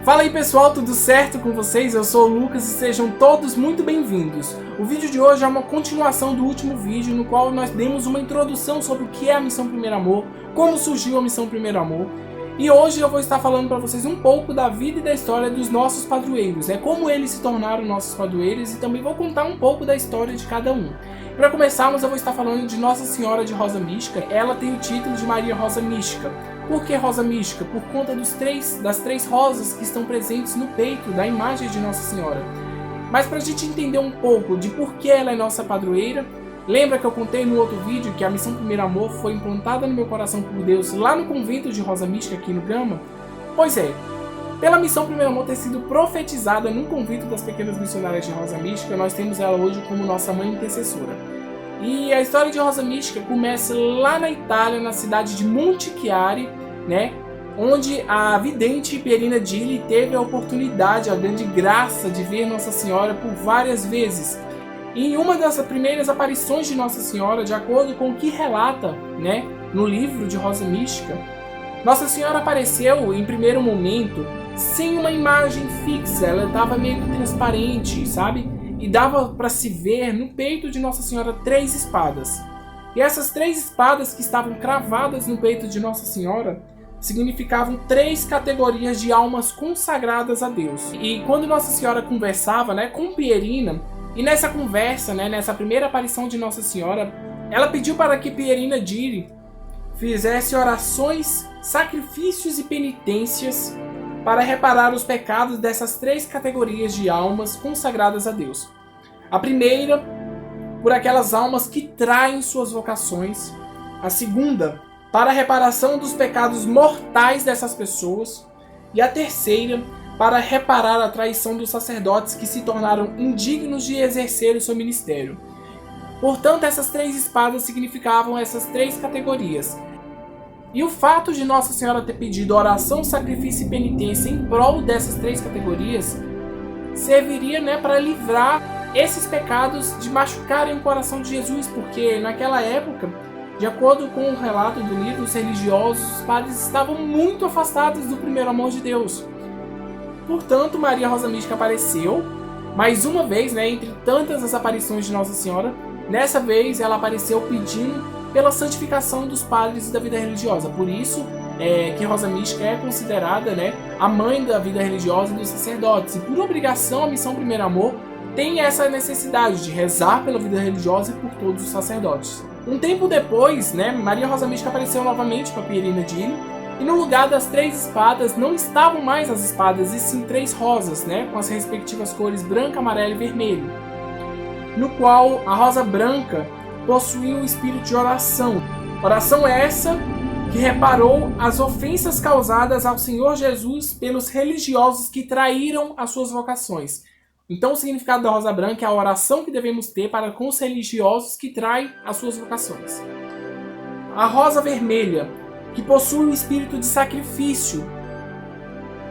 Fala aí pessoal, tudo certo com vocês? Eu sou o Lucas e sejam todos muito bem-vindos. O vídeo de hoje é uma continuação do último vídeo, no qual nós demos uma introdução sobre o que é a Missão Primeiro Amor, como surgiu a Missão Primeiro Amor. E hoje eu vou estar falando para vocês um pouco da vida e da história dos nossos padroeiros, como eles se tornaram nossos padroeiros, e também vou contar um pouco da história de cada um. Para começarmos, eu vou estar falando de Nossa Senhora de Rosa Mística. Ela tem o título de Maria Rosa Mística. Por que Rosa Mística? Por conta das três rosas que estão presentes no peito da imagem de Nossa Senhora. Mas para a gente entender um pouco de por que ela é nossa padroeira, lembra que eu contei no outro vídeo que a Missão Primeiro Amor foi implantada no meu coração por Deus lá no convento de Rosa Mística aqui no Gama? Pois é, pela Missão Primeiro Amor ter sido profetizada num convento das pequenas missionárias de Rosa Mística, nós temos ela hoje como nossa mãe intercessora. E a história de Rosa Mística começa lá na Itália, na cidade de Montichiari, onde a vidente Pierina Gilli teve a oportunidade, a grande graça de ver Nossa Senhora por várias vezes. E em uma das primeiras aparições de Nossa Senhora, de acordo com o que relata no livro de Rosa Mística, Nossa Senhora apareceu em primeiro momento sem uma imagem fixa, ela estava meio que transparente, sabe? E dava para se ver no peito de Nossa Senhora 3 espadas. E essas 3 espadas que estavam cravadas no peito de Nossa Senhora significavam 3 categorias de almas consagradas a Deus. E quando Nossa Senhora conversava com Pierina, e nessa conversa, nessa primeira aparição de Nossa Senhora, ela pediu para que Pierina Gilli fizesse orações, sacrifícios e penitências para reparar os pecados dessas 3 categorias de almas consagradas a Deus. A primeira, por aquelas almas que traem suas vocações. A segunda, para a reparação dos pecados mortais dessas pessoas. E a terceira, para reparar a traição dos sacerdotes que se tornaram indignos de exercer o seu ministério. Portanto, essas 3 espadas significavam essas 3 categorias. E o fato de Nossa Senhora ter pedido oração, sacrifício e penitência em prol dessas 3 categorias serviria para livrar esses pecados de machucarem o coração de Jesus, porque naquela época, de acordo com o relato do livro, os religiosos, os padres estavam muito afastados do primeiro amor de Deus. Portanto, Maria Rosa Mística apareceu mais uma vez, entre tantas as aparições de Nossa Senhora. Nessa vez ela apareceu pedindo pela santificação dos padres e da vida religiosa. Por isso que Rosa Mística é considerada a mãe da vida religiosa e dos sacerdotes. E por obrigação, a Missão Primeiro Amor tem essa necessidade de rezar pela vida religiosa e por todos os sacerdotes. Um tempo depois, Maria Rosa Mística apareceu novamente para Pierina Gilli, e no lugar das 3 espadas não estavam mais as espadas, e sim 3 rosas, com as respectivas cores branca, amarela e vermelho. No qual a rosa branca possuía um espírito de oração. Oração essa que reparou as ofensas causadas ao Senhor Jesus pelos religiosos que traíram as suas vocações. Então o significado da rosa branca é a oração que devemos ter para com os religiosos que traem as suas vocações. A rosa vermelha, que possui um espírito de sacrifício,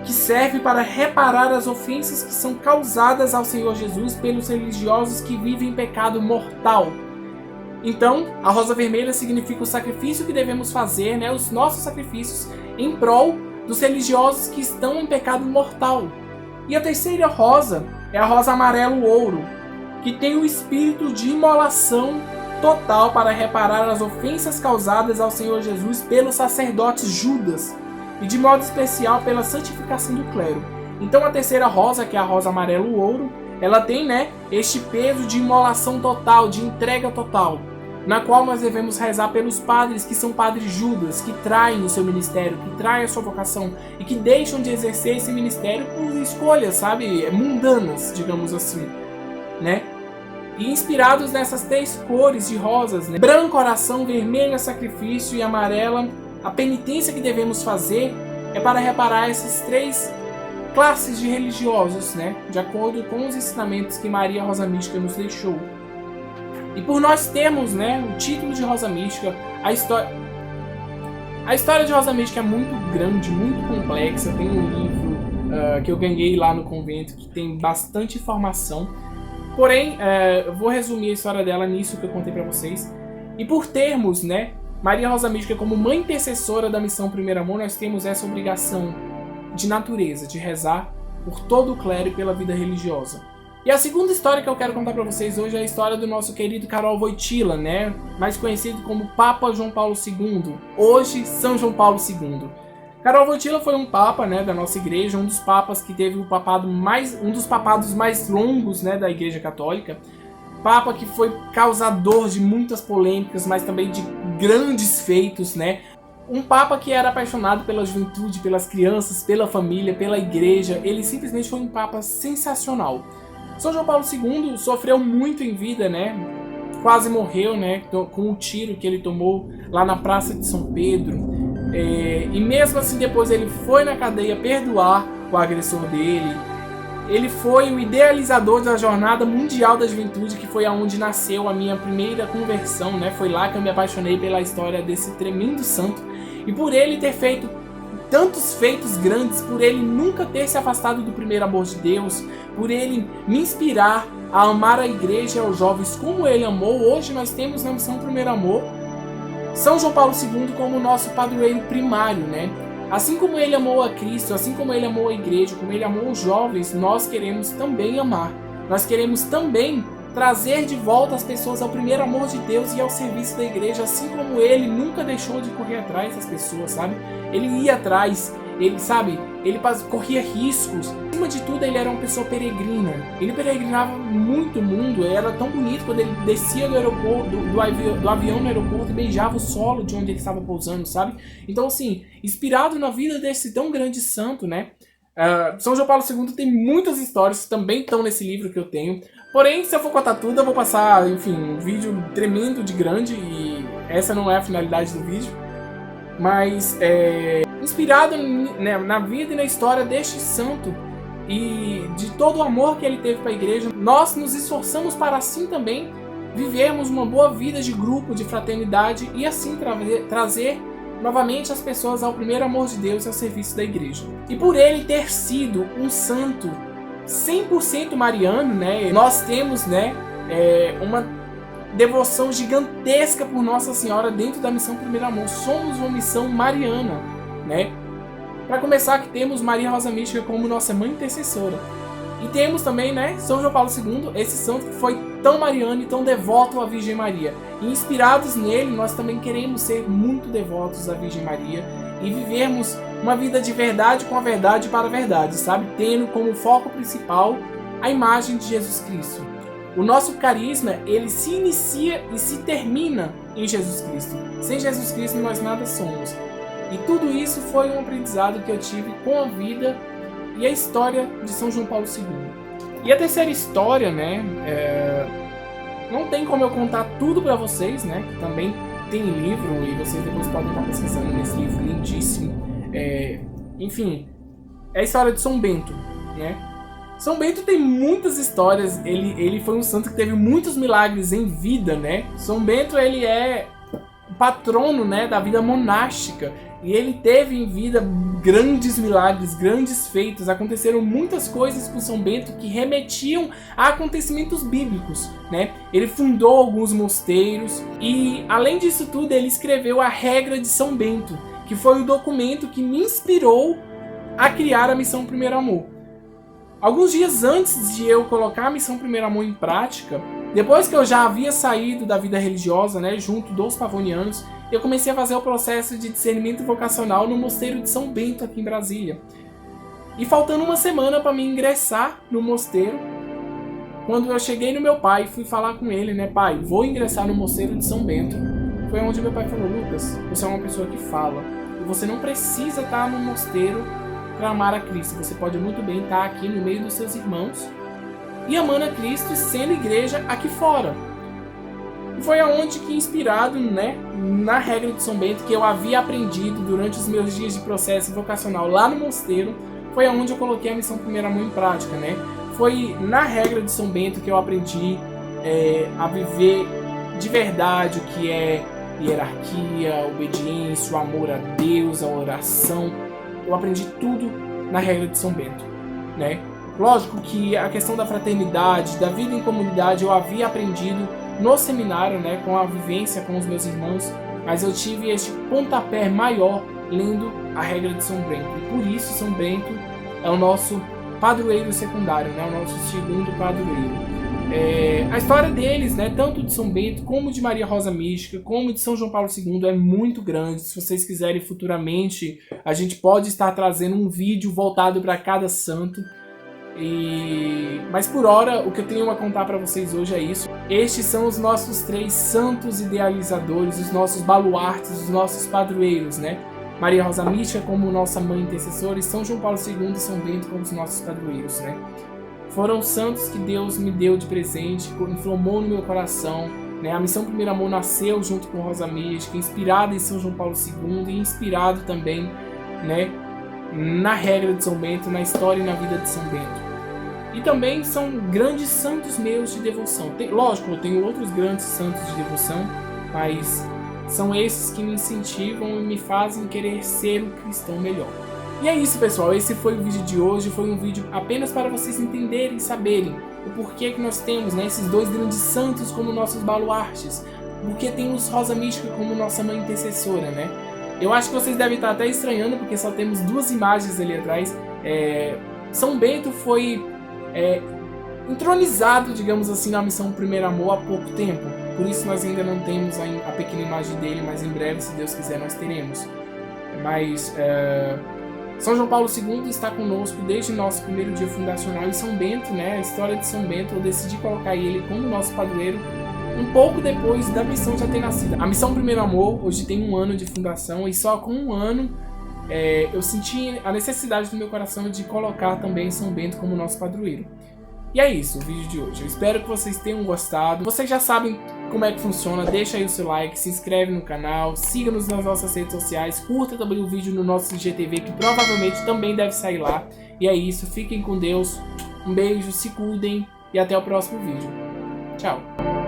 que serve para reparar as ofensas que são causadas ao Senhor Jesus pelos religiosos que vivem em pecado mortal. Então, a rosa vermelha significa o sacrifício que devemos fazer, os nossos sacrifícios, em prol dos religiosos que estão em pecado mortal. E a terceira rosa é a rosa amarelo-ouro, que tem o espírito de imolação total para reparar as ofensas causadas ao Senhor Jesus pelos sacerdotes Judas, e de modo especial pela santificação do clero. Então a terceira rosa, que é a rosa amarelo-ouro, ela tem este peso de imolação total, de entrega total, na qual nós devemos rezar pelos padres que são padres Judas, que traem o seu ministério, que traem a sua vocação e que deixam de exercer esse ministério por escolhas, mundanas, digamos assim, E inspirados nessas 3 cores de rosas, branco, oração, vermelho, sacrifício e amarela, a penitência que devemos fazer é para reparar essas 3 classes de religiosos, de acordo com os ensinamentos que Maria Rosa Mística nos deixou. E por nós termos o título de Rosa Mística, a história de Rosa Mística é muito grande, muito complexa. Tem um livro que eu ganhei lá no convento que tem bastante informação. Porém, eu vou resumir a história dela nisso que eu contei para vocês. E por termos Maria Rosa Mística como mãe intercessora da Missão Primeiro Amor, nós temos essa obrigação de natureza, de rezar por todo o clero e pela vida religiosa. E a segunda história que eu quero contar para vocês hoje é a história do nosso querido Karol Wojtyła, né? Mais conhecido como Papa João Paulo II, hoje São João Paulo II. Karol Wojtyła foi um papa, né, da nossa igreja, um dos papas que teve um dos papados mais longos, né, da Igreja Católica. Papa que foi causador de muitas polêmicas, mas também de grandes feitos, né? Um papa que era apaixonado pela juventude, pelas crianças, pela família, pela igreja. Ele simplesmente foi um papa sensacional. São João Paulo II sofreu muito em vida, né? Quase morreu, né? Com o tiro que ele tomou lá na Praça de São Pedro. E mesmo assim depois ele foi na cadeia perdoar o agressor dele. Ele foi o idealizador da Jornada Mundial da Juventude, que foi aonde nasceu a minha primeira conversão, né? Foi lá que eu me apaixonei pela história desse tremendo santo. E por ele ter feito tantos feitos grandes, por ele nunca ter se afastado do primeiro amor de Deus, por ele me inspirar a amar a igreja e aos jovens como ele amou, hoje nós temos na missão Primeiro Amor São João Paulo II como nosso padroeiro primário, né? Assim como ele amou a Cristo, assim como ele amou a igreja, como ele amou os jovens, nós queremos também amar. Nós queremos também trazer de volta as pessoas ao primeiro amor de Deus e ao serviço da igreja, assim como ele nunca deixou de correr atrás das pessoas, sabe? Ele ia atrás, ele, sabe, ele corria riscos. Acima de tudo, ele era uma pessoa peregrina. Ele peregrinava muito o mundo, era tão bonito quando ele descia do aeroporto, do avião no aeroporto e beijava o solo de onde ele estava pousando, sabe? Então, assim, inspirado na vida desse tão grande santo, né? São João Paulo II tem muitas histórias que também estão nesse livro que eu tenho. Porém, se eu for contar tudo, eu vou passar, enfim, um vídeo tremendo de grande e essa não é a finalidade do vídeo. Mas, inspirado, né, na vida e na história deste santo e de todo o amor que ele teve para a igreja, nós nos esforçamos para assim também vivermos uma boa vida de grupo, de fraternidade e assim trazer novamente as pessoas ao primeiro amor de Deus e ao serviço da igreja. E por ele ter sido um santo 100% mariano, né, nós temos, né, uma devoção gigantesca por Nossa Senhora dentro da missão Primeiro Amor. Somos uma missão mariana, né? Para começar, que temos Maria Rosa Mística como nossa mãe intercessora. E temos também, né, São João Paulo II, esse santo que foi tão mariano e tão devoto à Virgem Maria. E inspirados nele, nós também queremos ser muito devotos à Virgem Maria e vivermos uma vida de verdade com a verdade para a verdade, sabe? Tendo como foco principal a imagem de Jesus Cristo. O nosso carisma, ele se inicia e se termina em Jesus Cristo. Sem Jesus Cristo nós nada somos. E tudo isso foi um aprendizado que eu tive com a vida e a história de São João Paulo II. E a terceira história, né, não tem como eu contar tudo para vocês, né, que também tem livro e vocês depois podem estar pesquisando nesse livro lindíssimo. Enfim, é a história de São Bento, né? São Bento tem muitas histórias, ele foi um santo que teve muitos milagres em vida, né? São Bento, ele é o patrono, né, da vida monástica. E ele teve em vida grandes milagres, grandes feitos. Aconteceram muitas coisas com São Bento que remetiam a acontecimentos bíblicos, né? Ele fundou alguns mosteiros e, além disso tudo, ele escreveu a Regra de São Bento, que foi o documento que me inspirou a criar a Missão Primeiro Amor. Alguns dias antes de eu colocar a Missão Primeiro Amor em prática, depois que eu já havia saído da vida religiosa, né, junto dos pavonianos, eu comecei a fazer o processo de discernimento vocacional no mosteiro de São Bento, aqui em Brasília. E faltando uma semana para me ingressar no mosteiro, quando eu cheguei no meu pai e fui falar com ele, né, pai, vou ingressar no mosteiro de São Bento, foi onde meu pai falou, Lucas, você é uma pessoa que fala, e você não precisa estar no mosteiro para amar a Cristo, você pode muito bem estar aqui no meio dos seus irmãos e amando a Cristo e sendo igreja aqui fora. E foi aonde que, inspirado, né, na Regra de São Bento, que eu havia aprendido durante os meus dias de processo vocacional lá no mosteiro, foi aonde eu coloquei a Missão Primeiro Amor em prática, né? Foi na Regra de São Bento que eu aprendi a viver de verdade o que é hierarquia, obediência, o amor a Deus, a oração. Eu aprendi tudo na Regra de São Bento, né? Lógico que a questão da fraternidade, da vida em comunidade, eu havia aprendido no seminário, né, com a vivência com os meus irmãos, mas eu tive este pontapé maior lendo a regra de São Bento. E por isso São Bento é o nosso padroeiro secundário, né? O nosso segundo padroeiro. A história deles, né, tanto de São Bento, como de Maria Rosa Mística, como de São João Paulo II, é muito grande. Se vocês quiserem futuramente, a gente pode estar trazendo um vídeo voltado para cada santo. Mas por hora, o que eu tenho a contar para vocês hoje é isso. Estes são os nossos 3 santos idealizadores, os nossos baluartes, os nossos padroeiros, né? Maria Rosa Mística como nossa mãe intercessora e São João Paulo II e São Bento como os nossos padroeiros, né? Foram santos que Deus me deu de presente, inflamou no meu coração, né? A Missão Primeiro Amor nasceu junto com Rosa Mística, inspirada em São João Paulo II e inspirado também, né, na regra de São Bento, na história e na vida de São Bento. E também são grandes santos meus de devoção. Lógico, eu tenho outros grandes santos de devoção, mas são esses que me incentivam e me fazem querer ser um cristão melhor. E é isso, pessoal, esse foi o vídeo de hoje. Foi um vídeo apenas para vocês entenderem e saberem o porquê que nós temos, né, esses 2 grandes santos como nossos baluartes, porque temos Rosa Mística como nossa mãe intercessora, né? Eu acho que vocês devem estar até estranhando, porque só temos 2 imagens ali atrás. São Bento foi entronizado, digamos assim, na Missão Primeiro Amor há pouco tempo. Por isso nós ainda não temos a pequena imagem dele, mas em breve, se Deus quiser, nós teremos. Mas São João Paulo II está conosco desde nosso primeiro dia fundacional, e São Bento, né, a história de São Bento, eu decidi colocar ele como nosso padroeiro um pouco depois da missão já ter nascido. A Missão Primeiro Amor hoje tem 1 ano de fundação, e só com 1 ano eu senti a necessidade do meu coração de colocar também São Bento como nosso padroeiro. E é isso, o vídeo de hoje. Eu espero que vocês tenham gostado. Vocês já sabem como é que funciona. Deixa aí o seu like, se inscreve no canal, siga-nos nas nossas redes sociais, curta também o vídeo no nosso IGTV, que provavelmente também deve sair lá. E é isso, fiquem com Deus, um beijo, se cuidem e até o próximo vídeo. Tchau!